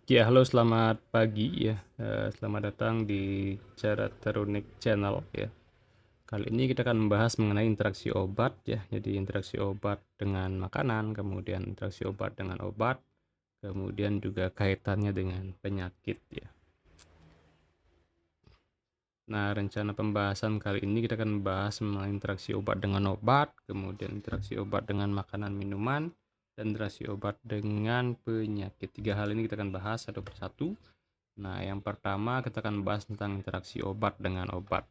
Ya, halo selamat pagi ya. Selamat datang di Caraterunik Channel ya. Kali ini kita akan membahas mengenai interaksi obat ya. Jadi interaksi obat dengan makanan, kemudian interaksi obat dengan obat, kemudian juga kaitannya dengan penyakit ya. Nah, rencana pembahasan kali ini kita akan membahas mengenai interaksi obat dengan obat, kemudian interaksi obat dengan makanan minuman, dan interaksi obat dengan penyakit. Tiga hal ini kita akan bahas satu persatu. Nah, yang pertama kita akan bahas tentang interaksi obat dengan obat.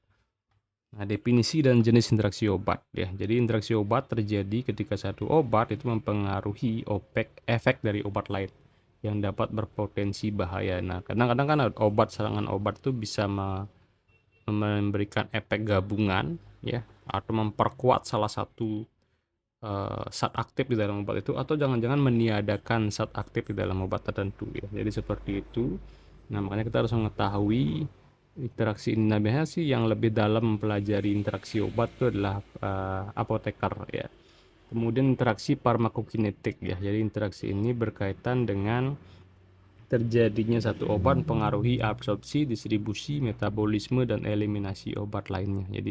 Nah, definisi dan jenis interaksi obat ya. Jadi interaksi obat terjadi ketika satu obat itu mempengaruhi efek dari obat lain yang dapat berpotensi bahaya. Nah, kadang-kadang kan obat serangan obat itu bisa memberikan efek gabungan ya, atau memperkuat salah satu zat aktif di dalam obat itu, atau jangan-jangan meniadakan zat aktif di dalam obat tertentu ya. Jadi seperti itu. Nah, makanya kita harus mengetahui interaksi ini. Nah, biasanya sih yang lebih dalam mempelajari interaksi obat itu adalah apoteker ya. Kemudian interaksi farmakokinetik ya. Jadi interaksi ini berkaitan dengan terjadinya satu obat mempengaruhi absorpsi, distribusi, metabolisme, dan eliminasi obat lainnya. Jadi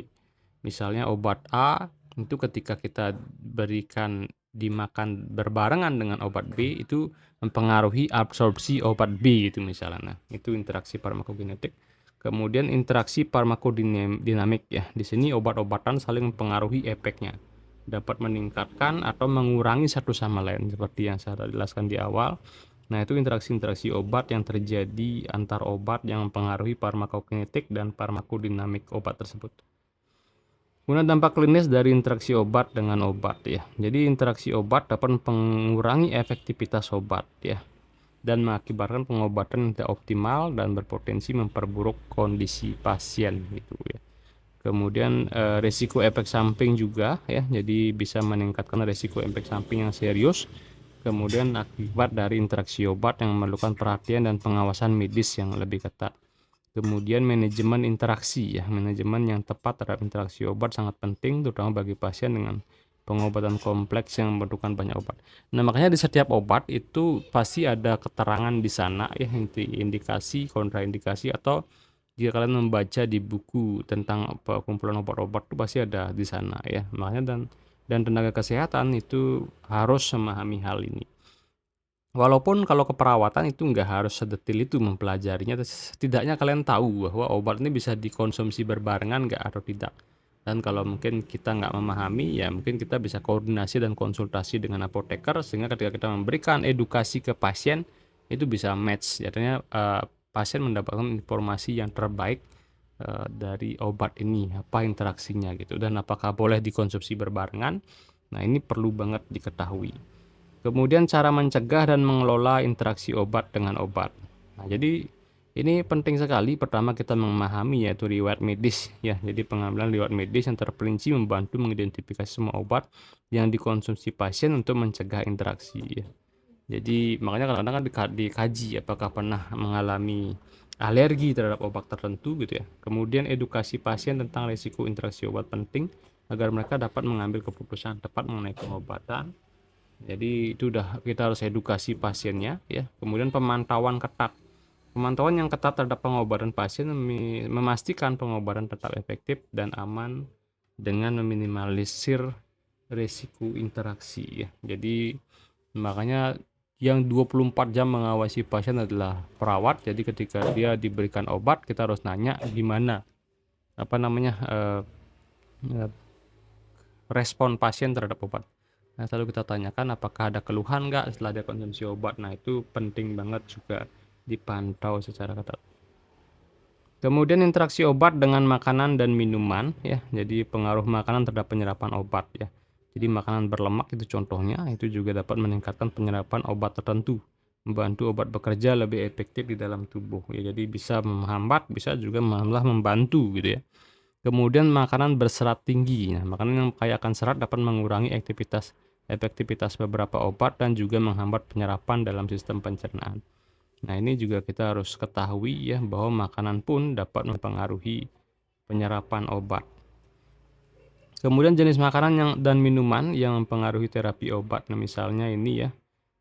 misalnya obat A itu ketika kita berikan dimakan berbarengan dengan obat B itu mempengaruhi absorpsi obat B itu misalnya. Nah, itu interaksi farmakokinetik. Kemudian interaksi farmakodinamik ya. Di sini obat-obatan saling mempengaruhi efeknya. Dapat meningkatkan atau mengurangi satu sama lain seperti yang saya jelaskan di awal. Nah, itu interaksi-interaksi obat yang terjadi antar obat yang mempengaruhi farmakokinetik dan farmakodinamik obat tersebut. Kemudian dampak klinis dari interaksi obat dengan obat ya. Jadi interaksi obat dapat mengurangi efektivitas obat ya, dan mengakibatkan pengobatan yang tidak optimal dan berpotensi memperburuk kondisi pasien gitu ya. Kemudian risiko efek samping juga ya, jadi bisa meningkatkan risiko efek samping yang serius. Kemudian akibat dari interaksi obat yang memerlukan perhatian dan pengawasan medis yang lebih ketat. Kemudian manajemen interaksi ya, manajemen yang tepat terhadap interaksi obat sangat penting terutama bagi pasien dengan pengobatan kompleks yang membutuhkan banyak obat. Nah, makanya di setiap obat itu pasti ada keterangan di sana ya, indikasi, kontraindikasi, atau jika kalian membaca di buku tentang kumpulan obat-obat itu pasti ada di sana ya. Makanya dan tenaga kesehatan itu harus memahami hal ini. Walaupun kalau keperawatan itu nggak harus sedetil itu mempelajarinya, setidaknya kalian tahu bahwa obat ini bisa dikonsumsi berbarengan nggak atau tidak. Dan kalau mungkin kita nggak memahami, ya mungkin kita bisa koordinasi dan konsultasi dengan apoteker, sehingga ketika kita memberikan edukasi ke pasien, itu bisa match. Jadinya pasien mendapatkan informasi yang terbaik dari obat ini, apa interaksinya gitu, dan apakah boleh dikonsumsi berbarengan. Nah, ini perlu banget diketahui. Kemudian cara mencegah dan mengelola interaksi obat dengan obat. Nah, jadi ini penting sekali. Pertama kita memahami yaitu riwayat medis ya. Jadi pengambilan riwayat medis yang terperinci membantu mengidentifikasi semua obat yang dikonsumsi pasien untuk mencegah interaksi ya. Jadi makanya kadang-kadang kan dikaji apakah pernah mengalami alergi terhadap obat tertentu gitu ya. Kemudian edukasi pasien tentang risiko interaksi obat penting agar mereka dapat mengambil keputusan tepat mengenai pengobatan. Jadi itu udah kita harus edukasi pasiennya ya. Kemudian pemantauan ketat. Pemantauan yang ketat terhadap pengobatan pasien memastikan pengobatan tetap efektif dan aman dengan meminimalisir risiko interaksi ya. Jadi makanya yang 24 jam mengawasi pasien adalah perawat. Jadi ketika dia diberikan obat kita harus nanya gimana eh, respon pasien terhadap obat. Nah, selalu kita tanyakan apakah ada keluhan nggak setelah dia konsumsi obat. Nah, itu penting banget juga dipantau secara ketat. Kemudian interaksi obat dengan makanan dan minuman ya. Jadi pengaruh makanan terhadap penyerapan obat ya. Jadi makanan berlemak itu contohnya, itu juga dapat meningkatkan penyerapan obat tertentu, membantu obat bekerja lebih efektif di dalam tubuh ya. Jadi bisa menghambat, bisa juga malah membantu gitu ya. Kemudian makanan berserat tinggi. Nah, makanan yang kaya akan serat dapat mengurangi efektivitas beberapa obat dan juga menghambat penyerapan dalam sistem pencernaan. Nah, ini juga kita harus ketahui ya bahwa makanan pun dapat mempengaruhi penyerapan obat. Kemudian jenis makanan dan minuman yang mempengaruhi terapi obat. Nah, misalnya ini ya,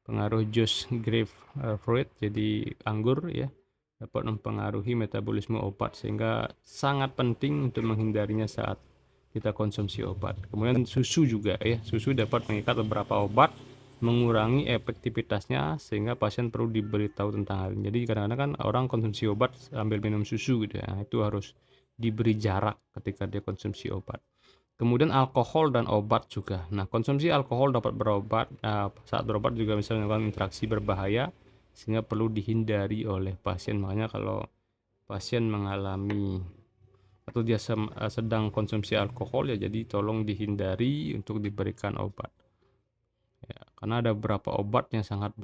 pengaruh jus grapefruit, jadi anggur ya, dapat mempengaruhi metabolisme obat, sehingga sangat penting untuk menghindarinya saat kita konsumsi obat. Kemudian susu juga ya, susu dapat mengikat beberapa obat, mengurangi efektivitasnya, sehingga pasien perlu diberitahu tentang hal ini. Jadi kadang-kadang kan orang konsumsi obat sambil minum susu gitu ya, nah, itu harus diberi jarak ketika dia konsumsi obat. Kemudian alkohol dan obat juga. Nah, konsumsi alkohol dapat berobat, saat berobat juga bisa menimbulkan interaksi berbahaya, sehingga perlu dihindari oleh pasien. Makanya kalau pasien mengalami atau dia sedang konsumsi alkohol ya, jadi tolong dihindari untuk diberikan obat. Ya, karena ada beberapa obat yang sangat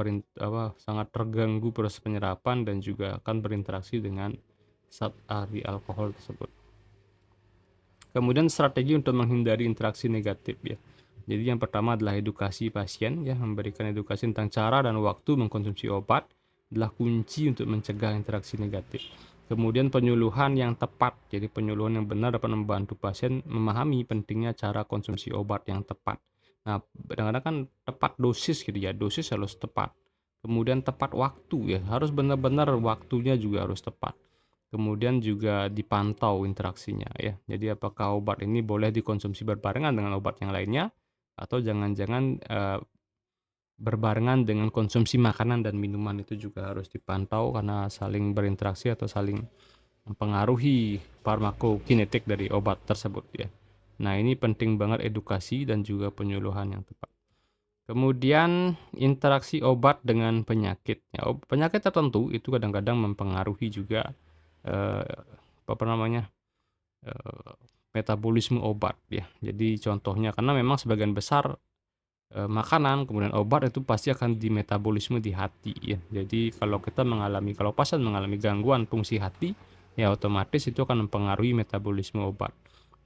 terganggu proses penyerapan dan juga akan berinteraksi dengan zat ahli alkohol tersebut. Kemudian strategi untuk menghindari interaksi negatif ya. Jadi yang pertama adalah edukasi pasien ya, memberikan edukasi tentang cara dan waktu mengkonsumsi obat adalah kunci untuk mencegah interaksi negatif. Kemudian penyuluhan yang tepat. Jadi penyuluhan yang benar dapat membantu pasien memahami pentingnya cara konsumsi obat yang tepat. Nah, kadang-kadang kan tepat dosis gitu ya, dosis harus tepat. Kemudian tepat waktu ya, harus benar-benar waktunya juga harus tepat. Kemudian juga dipantau interaksinya ya. Jadi apakah obat ini boleh dikonsumsi berbarengan dengan obat yang lainnya, atau jangan-jangan berbarengan dengan konsumsi makanan dan minuman, itu juga harus dipantau karena saling berinteraksi atau saling mempengaruhi farmakokinetik dari obat tersebut ya. Nah, ini penting banget edukasi dan juga penyuluhan yang tepat. Kemudian interaksi obat dengan penyakit. Ya, penyakit tertentu itu kadang-kadang mempengaruhi juga eh, apa namanya eh, metabolisme obat ya. Jadi contohnya, karena memang sebagian besar makanan kemudian obat itu pasti akan dimetabolisme di hati ya. Jadi kalau pasien mengalami gangguan fungsi hati, ya otomatis itu akan mempengaruhi metabolisme obat.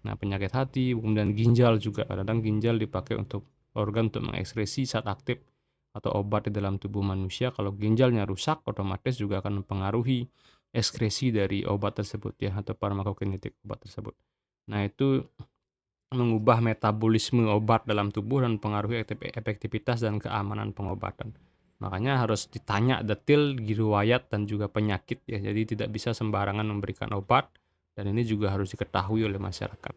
Nah, penyakit hati, kemudian ginjal juga, kadang-kadang ginjal dipakai untuk organ untuk mengekskresi zat aktif atau obat di dalam tubuh manusia. Kalau ginjalnya rusak, otomatis juga akan mempengaruhi ekskresi dari obat tersebut ya, atau farmakokinetik obat tersebut. Nah, itu mengubah metabolisme obat dalam tubuh dan mempengaruhi efektivitas dan keamanan pengobatan. Makanya harus ditanya detail riwayat dan juga penyakit ya. Jadi tidak bisa sembarangan memberikan obat, dan ini juga harus diketahui oleh masyarakat.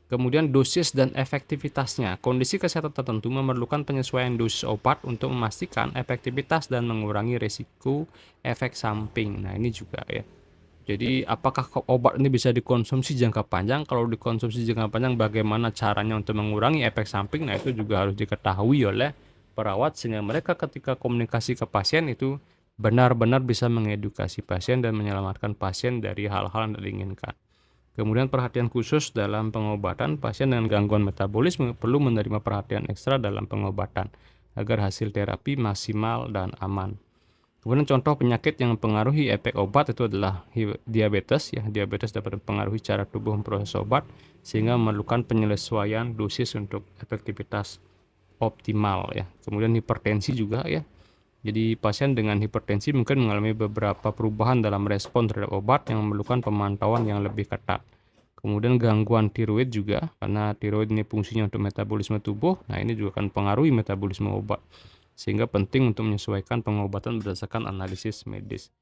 Kemudian dosis dan efektivitasnya. Kondisi kesehatan tertentu memerlukan penyesuaian dosis obat untuk memastikan efektivitas dan mengurangi risiko efek samping. Nah, ini juga ya. Jadi apakah obat ini bisa dikonsumsi jangka panjang? Kalau dikonsumsi jangka panjang, bagaimana caranya untuk mengurangi efek samping? Nah, itu juga harus diketahui oleh perawat, sehingga mereka ketika komunikasi ke pasien itu benar-benar bisa mengedukasi pasien dan menyelamatkan pasien dari hal-hal yang tidak diinginkan. Kemudian perhatian khusus dalam pengobatan. Pasien dengan gangguan metabolisme perlu menerima perhatian ekstra dalam pengobatan agar hasil terapi maksimal dan aman. Kemudian contoh penyakit yang mempengaruhi efek obat itu adalah diabetes ya. Diabetes dapat mempengaruhi cara tubuh memproses obat, sehingga memerlukan penyesuaian dosis untuk efektivitas optimal ya. Kemudian hipertensi juga ya. Jadi pasien dengan hipertensi mungkin mengalami beberapa perubahan dalam respon terhadap obat yang memerlukan pemantauan yang lebih ketat. Kemudian gangguan tiroid juga, karena tiroid ini fungsinya untuk metabolisme tubuh. Nah, ini juga akan mempengaruhi metabolisme obat, sehingga penting untuk menyesuaikan pengobatan berdasarkan analisis medis.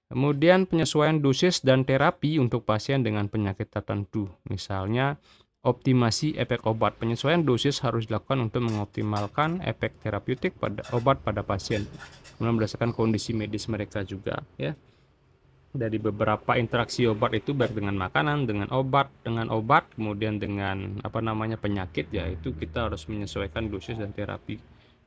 Kemudian penyesuaian dosis dan terapi untuk pasien dengan penyakit tertentu. Misalnya optimasi efek obat. Penyesuaian dosis harus dilakukan untuk mengoptimalkan efek terapeutik pada obat pada pasien. Kemudian berdasarkan kondisi medis mereka juga ya. Dari beberapa interaksi obat itu, baik dengan makanan, dengan obat, kemudian dengan penyakit ya, itu kita harus menyesuaikan dosis dan terapi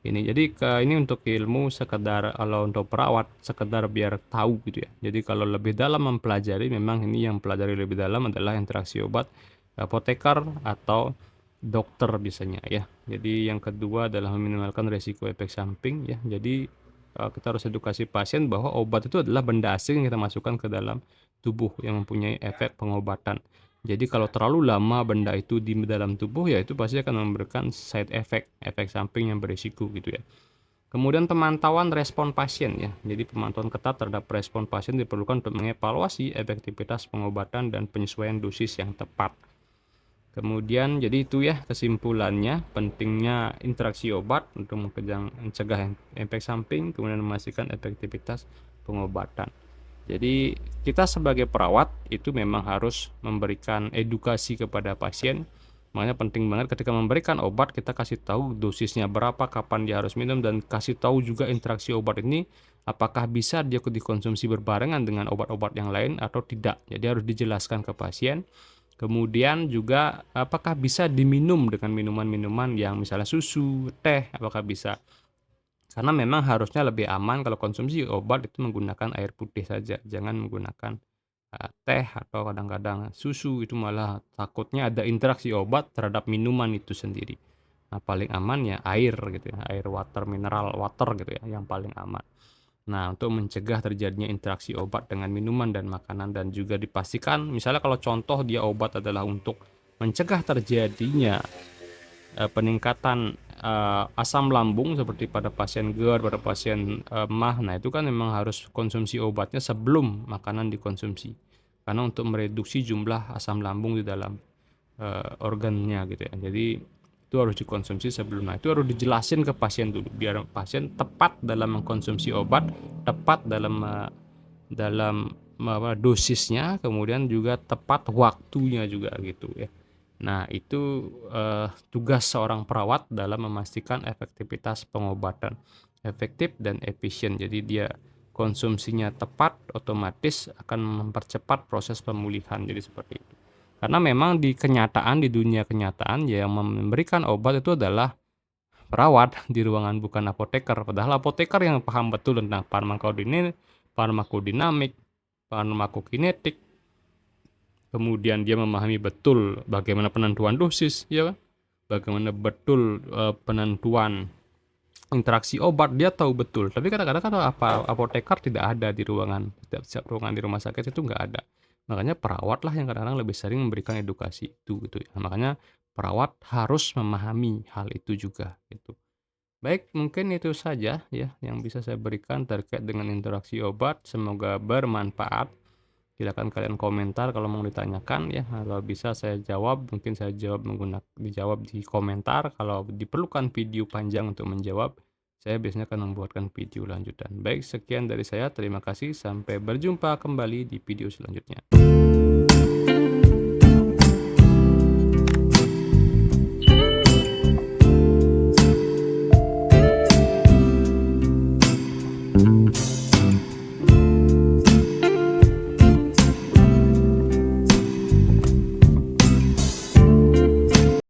ini. Jadi ini untuk ilmu sekedar, kalau untuk perawat sekedar biar tahu gitu ya. Jadi kalau lebih dalam mempelajari, memang ini yang pelajari lebih dalam adalah interaksi obat, apoteker atau dokter biasanya ya. Jadi yang kedua adalah meminimalkan resiko efek samping ya. Jadi kita harus edukasi pasien bahwa obat itu adalah benda asing yang kita masukkan ke dalam tubuh yang mempunyai efek pengobatan. Jadi kalau terlalu lama benda itu di dalam tubuh, ya itu pasti akan memberikan side effect, efek samping yang berisiko gitu ya. Kemudian pemantauan respon pasien ya. Jadi pemantauan ketat terhadap respon pasien diperlukan untuk mengevaluasi efektivitas pengobatan dan penyesuaian dosis yang tepat. Kemudian jadi itu ya kesimpulannya, pentingnya interaksi obat untuk mencegah efek samping, kemudian memastikan efektivitas pengobatan. Jadi kita sebagai perawat itu memang harus memberikan edukasi kepada pasien. Makanya penting banget ketika memberikan obat kita kasih tahu dosisnya berapa, kapan dia harus minum, dan kasih tahu juga interaksi obat ini apakah bisa dia dikonsumsi berbarengan dengan obat-obat yang lain atau tidak. Jadi harus dijelaskan ke pasien. Kemudian juga apakah bisa diminum dengan minuman-minuman yang misalnya susu, teh, apakah bisa? Karena memang harusnya lebih aman kalau konsumsi obat itu menggunakan air putih saja, jangan menggunakan teh atau kadang-kadang susu, itu malah takutnya ada interaksi obat terhadap minuman itu sendiri. Nah, paling aman ya air gitu ya, air water, mineral water gitu ya, yang paling aman. Nah, untuk mencegah terjadinya interaksi obat dengan minuman dan makanan, dan juga dipastikan misalnya kalau contoh dia obat adalah untuk mencegah terjadinya peningkatan asam lambung seperti pada pasien GERD, pada pasien MAH. Nah, itu kan memang harus konsumsi obatnya sebelum makanan dikonsumsi. Karena untuk mereduksi jumlah asam lambung di dalam organnya gitu ya. Jadi itu harus dikonsumsi sebelum. Nah, itu harus dijelasin ke pasien dulu biar pasien tepat dalam mengkonsumsi obat, tepat dalam dosisnya, kemudian juga tepat waktunya juga gitu ya. Nah, itu tugas seorang perawat dalam memastikan efektivitas pengobatan efektif dan efisien. Jadi dia konsumsinya tepat, otomatis akan mempercepat proses pemulihan. Jadi seperti itu. Karena memang di kenyataan, di dunia kenyataan ya, yang memberikan obat itu adalah perawat di ruangan, bukan apoteker. Padahal apoteker yang paham betul tentang farmakodinamik, farmakokinetik, kemudian dia memahami betul bagaimana penentuan dosis, ya kan? Bagaimana betul penentuan interaksi obat, dia tahu betul. Tapi kadang-kadang kan apoteker tidak ada di ruangan, setiap ruangan di rumah sakit itu nggak ada. Makanya perawat lah yang kadang-kadang lebih sering memberikan edukasi itu gitu ya. Makanya perawat harus memahami hal itu juga gitu. Baik, mungkin itu saja ya yang bisa saya berikan terkait dengan interaksi obat. Semoga bermanfaat. Silakan kalian komentar kalau mau ditanyakan ya. Kalau bisa saya jawab, mungkin saya dijawab di komentar. Kalau diperlukan video panjang untuk menjawab, saya biasanya akan membuatkan video lanjutan. Baik, sekian dari saya. Terima kasih. Sampai berjumpa kembali di video selanjutnya.